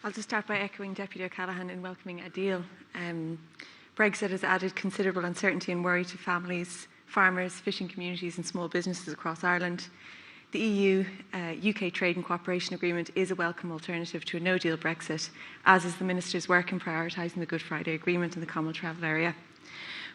I'll just start by echoing Deputy O'Callaghan in welcoming a deal. Brexit has added considerable uncertainty and worry to families, farmers, fishing communities and small businesses across Ireland. The EU-UK Trade and Cooperation Agreement is a welcome alternative to a no-deal Brexit, as is the Minister's work in prioritising the Good Friday Agreement in the Common Travel Area.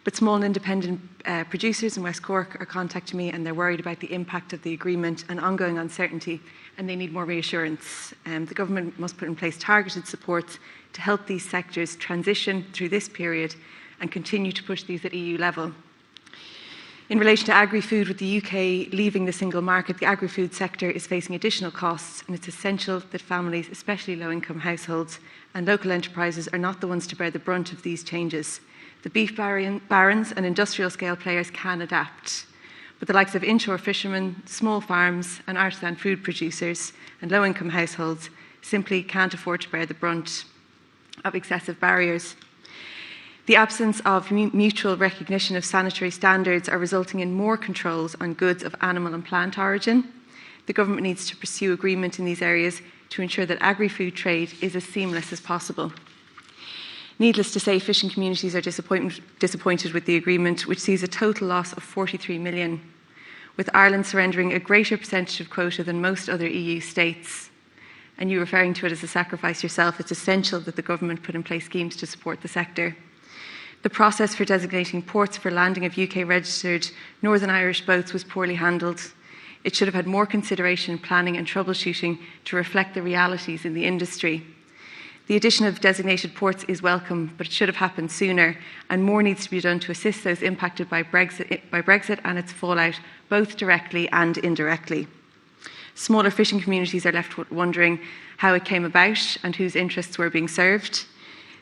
But small and independent producers in West Cork are contacting me and they're worried about the impact of the agreement and ongoing uncertainty, and they need more reassurance. The government must put in place targeted supports to help these sectors transition through this period and continue to push these at EU level. In relation to agri-food, with the UK leaving the single market, the agri-food sector is facing additional costs, and it's essential that families, especially low-income households and local enterprises, are not the ones to bear the brunt of these changes. The beef barons and industrial-scale players can adapt, but the likes of inshore fishermen, small farms and artisan food producers and low-income households simply can't afford to bear the brunt of excessive barriers. The absence of mutual recognition of sanitary standards are resulting in more controls on goods of animal and plant origin. The government needs to pursue agreement in these areas to ensure that agri-food trade is as seamless as possible. Needless to say, fishing communities are disappointed with the agreement, which sees a total loss of 43 million, with Ireland surrendering a greater percentage of quota than most other EU states. And you referring to it as a sacrifice yourself, it's essential that the government put in place schemes to support the sector. The process for designating ports for landing of UK-registered Northern Irish boats was poorly handled. It should have had more consideration, planning and troubleshooting to reflect the realities in the industry. The addition of designated ports is welcome, but it should have happened sooner, and more needs to be done to assist those impacted by Brexit and its fallout, both directly and indirectly. Smaller fishing communities are left wondering how it came about and whose interests were being served.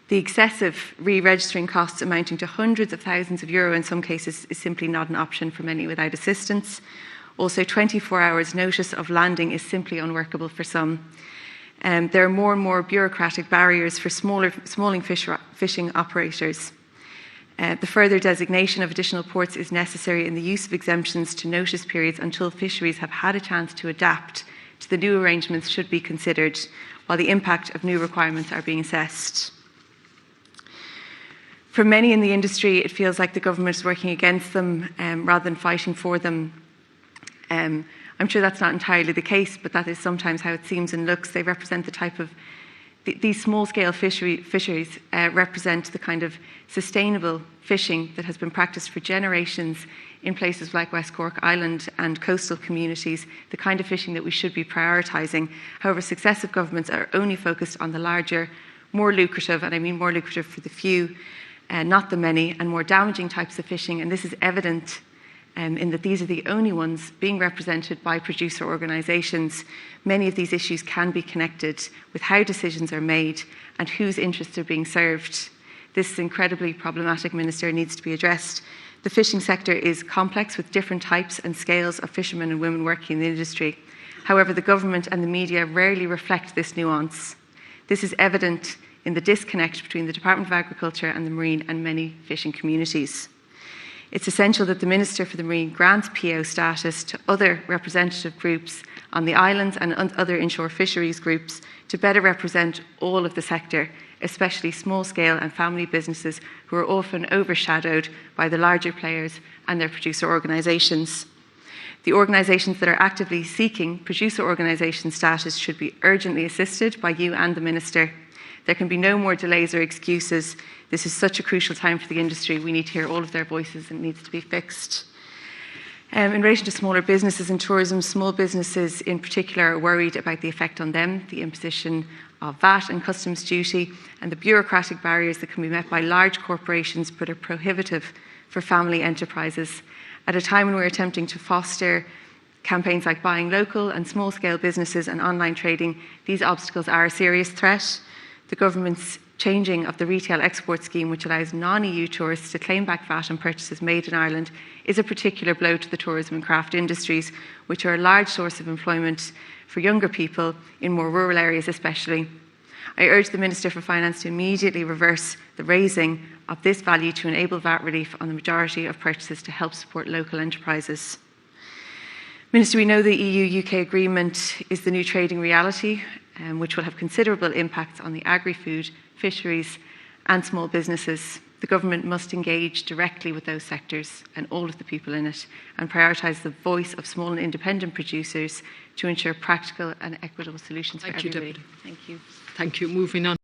The excessive re-registering costs amounting to hundreds of thousands of euro in some cases is simply not an option for many without assistance. Also, 24 hours notice of landing is simply unworkable for some. There are more and more bureaucratic barriers for smaller fishing operators. The further designation of additional ports is necessary, and the use of exemptions to notice periods until fisheries have had a chance to adapt to the new arrangements should be considered, while the impact of new requirements are being assessed. For many in the industry, it feels like the government is working against them rather than fighting for them. I'm sure that's not entirely the case, but that is sometimes how it seems and looks. They represent the type of, these small-scale fisheries represent the kind of sustainable fishing that has been practiced for generations in places like West Cork Island and coastal communities, the kind of fishing that we should be prioritising. However, successive governments are only focused on the larger, more lucrative, and I mean more lucrative for the few, not the many, and more damaging types of fishing, and this is evident in that these are the only ones being represented by producer organisations. Many of these issues can be connected with how decisions are made and whose interests are being served. This is incredibly problematic, Minister, needs to be addressed. The fishing sector is complex with different types and scales of fishermen and women working in the industry. However, the government and the media rarely reflect this nuance. This is evident in the disconnect between the Department of Agriculture and the Marine and many fishing communities. It's essential that the Minister for the Marine grants PO status to other representative groups on the islands and other inshore fisheries groups to better represent all of the sector, especially small-scale and family businesses who are often overshadowed by the larger players and their producer organisations. The organisations that are actively seeking producer organisation status should be urgently assisted by you and the Minister. There can be no more delays or excuses. This is such a crucial time for the industry. We need to hear all of their voices and it needs to be fixed. In relation to smaller businesses in tourism, small businesses in particular are worried about the effect on them, the imposition of VAT and customs duty, and the bureaucratic barriers that can be met by large corporations but are prohibitive for family enterprises. At a time when we're attempting to foster campaigns like buying local and small-scale businesses and online trading, these obstacles are a serious threat. The government's changing of the retail export scheme, which allows non-EU tourists to claim back VAT on purchases made in Ireland, is a particular blow to the tourism and craft industries, which are a large source of employment for younger people in more rural areas especially. I urge the Minister for Finance to immediately reverse the raising of this value to enable VAT relief on the majority of purchases to help support local enterprises. Minister, we know the EU-UK agreement is the new trading reality. which will have considerable impacts on the agri-food, fisheries and small businesses. The government must engage directly with those sectors and all of the people in it and prioritise the voice of small and independent producers to ensure practical and equitable solutions for everybody. Deputy. Thank you. Thank you. Moving on.